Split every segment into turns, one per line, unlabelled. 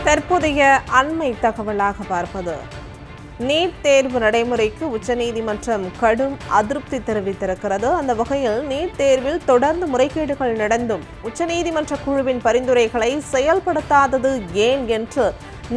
தற்போதைய அண்மை தகவலாக பார்ப்பது, நீட் தேர்வு நடைமுறைக்கு உச்சநீதிமன்றம் கடும் அதிருப்தி தெரிவித்திருக்கிறது. அந்த வகையில் நீட் தேர்வில் தொடர்ந்து முறைகேடுகள் நடந்தும் உச்சநீதிமன்ற குழுவின் பரிந்துரைகளை செயல்படுத்தாதது ஏன் என்று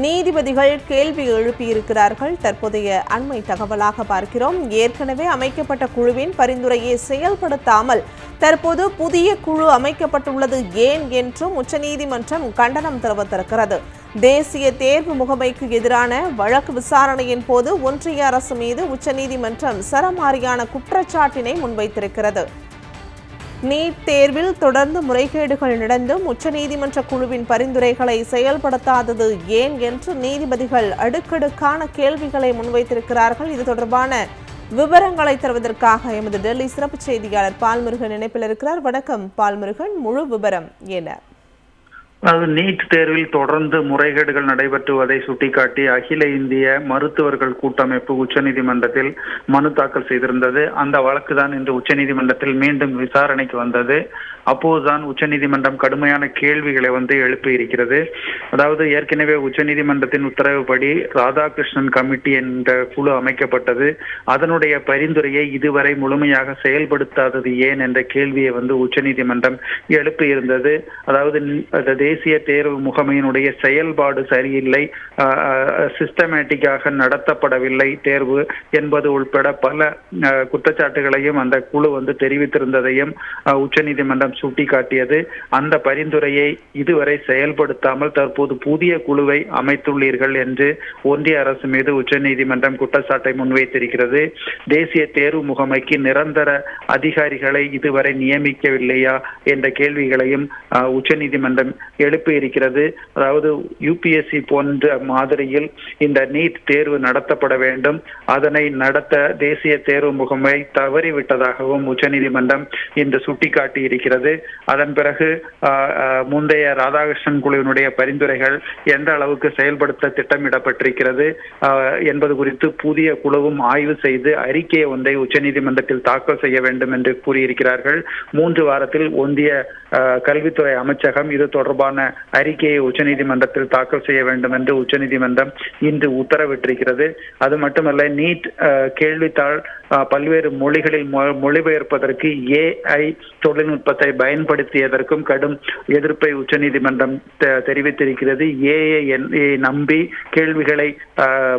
நீதிபதிகள் கேள்வி எழுப்பியிருக்கிறார்கள். தற்போதைய அண்மை தகவலாக பார்க்கிறோம். ஏற்கனவே அமைக்கப்பட்ட குழுவின் பரிந்துரையை செயல்படுத்தாமல் தற்போது புதிய குழு அமைக்கப்பட்டுள்ளது ஏன் என்றும் உச்சநீதிமன்றம் கண்டனம் தெரிவித்திருக்கிறது. தேசிய தேர்வு முகமைக்கு எதிரான வழக்கு விசாரணையின் போது ஒன்றிய அரசு மீது உச்சநீதிமன்றம் சரமாரியான குற்றச்சாட்டினை முன்வைத்திருக்கிறது. நீட் தேர்வில் தொடர்ந்து முறைகேடுகள் நடந்தும் உச்சநீதிமன்ற குழுவின் பரிந்துரைகளை செயல்படுத்தாதது ஏன் என்று நீதிபதிகள் அடுக்கடுக்கான கேள்விகளை முன்வைத்திருக்கிறார்கள். இது தொடர்பான விவரங்களை தருவதற்காக எமது டெல்லி சிறப்பு செய்தியாளர் பால்முருகன் இணைப்பில் இருக்கிறார். வணக்கம் பால்முருகன், முழு விவரம் என்ன?
நீட் தேர்வில் தொடர்ந்து முறைகேடுகள் நடைபெற்றுவதை சுட்டிக்காட்டி அகில இந்திய மருத்துவர்கள் கூட்டமைப்பு உச்சநீதிமன்றத்தில் மனு தாக்கல் செய்திருந்தது. அந்த வழக்குதான் இன்று உச்சநீதிமன்றத்தில் மீண்டும் விசாரணைக்கு வந்தது. அப்போதுதான் உச்சநீதிமன்றம் கடுமையான கேள்விகளை எழுப்பி இருக்கிறது. அதாவது ஏற்கனவே உச்சநீதிமன்றத்தின் உத்தரவுப்படி ராதாகிருஷ்ணன் கமிட்டி என்ற குழு அமைக்கப்பட்டது. அதனுடைய பரிந்துரையை இதுவரை முழுமையாக செயல்படுத்தாதது ஏன் என்ற கேள்வியை உச்சநீதிமன்றம் எழுப்பி இருந்தது. அதாவது தேசிய தேர்வு முகமையினுடைய செயல்பாடு சரியில்லை, சிஸ்டமேட்டிக்காக நடத்தப்படவில்லை தேர்வு என்பது உள்பட பல குற்றச்சாட்டுகளையும் அந்த குழு தெரிவித்திருந்ததையும் உச்சநீதிமன்றம் சுட்டிக்காட்டியது. அந்த பரிந்துரையை இதுவரை செயல்படுத்தாமல் தற்போது புதிய குழுவை அமைத்துள்ளீர்கள் என்று ஒன்றிய அரசு மீது உச்சநீதிமன்றம் குற்றச்சாட்டை முன்வைத்திருக்கிறது. தேசிய தேர்வு முகமைக்கு நிரந்தர அதிகாரிகளை இதுவரை நியமிக்கவில்லையா என்ற கேள்விகளையும் உச்சநீதிமன்றம் எழுப்பி இருக்கிறது. அதாவது யுபிஎஸ்சி போன்ற மாதிரியில் இந்த நீட் தேர்வு நடத்தப்பட வேண்டும், அதனை நடத்த தேசிய தேர்வு முகமை தவறிவிட்டதாகவும் உச்சநீதிமன்றம் இன்று சுட்டிக்காட்டி இருக்கிறது. அதன் பிறகு முந்தைய ராதாகிருஷ்ணன் குழுவினுடைய பரிந்துரைகள் எந்த அளவுக்கு செயல்படுத்த திட்டமிடப்பட்டிருக்கிறது என்பது குறித்து புதிய குழுவும் ஆய்வு செய்து அறிக்கையை ஒன்றை உச்சநீதிமன்றத்தில் தாக்கல் செய்ய வேண்டும் என்று கூறியிருக்கிறார்கள். 3 வாரத்தில் ஒன்றிய கல்வித்துறை அமைச்சகம் இது தொடர்பான அறிக்கையை உச்சநீதிமன்றத்தில் தாக்கல் செய்ய வேண்டும் என்று உச்சநீதிமன்றம் இன்று உத்தரவிட்டிருக்கிறது. அது மட்டுமல்ல, நீட் கேள்வித்தாள் பல்வேறு மொழிகளில் மொழிபெயர்ப்பதற்கு AI தொழில்நுட்பத்தை பயன்படுத்தியதற்கும் கடும் எதிர்ப்பை உச்சநீதிமன்றம் தெரிவித்திருக்கிறது. AI நம்பி கேள்விகளை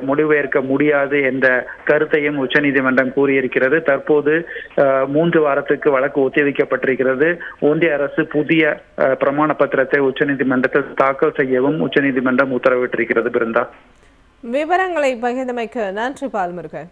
மொழிபெயர்க்க முடியாது என்ற கருத்தையும் உச்சநீதிமன்றம் கூறியிருக்கிறது. தற்போது 3 வாரத்துக்கு வழக்கு ஒத்திவைக்கப்பட்டிருக்கிறது. ஒன்றிய அரசு புதிய பிரமாண பத்திரத்தை உச்சநீதிமன்றத்தில் தாக்கல் செய்யவும் உச்சநீதிமன்றம் உத்தரவிட்டிருக்கிறது. பிருந்தா,
விவரங்களை பகிர்ந்தமைக்கு நன்றி பால்முருகன்.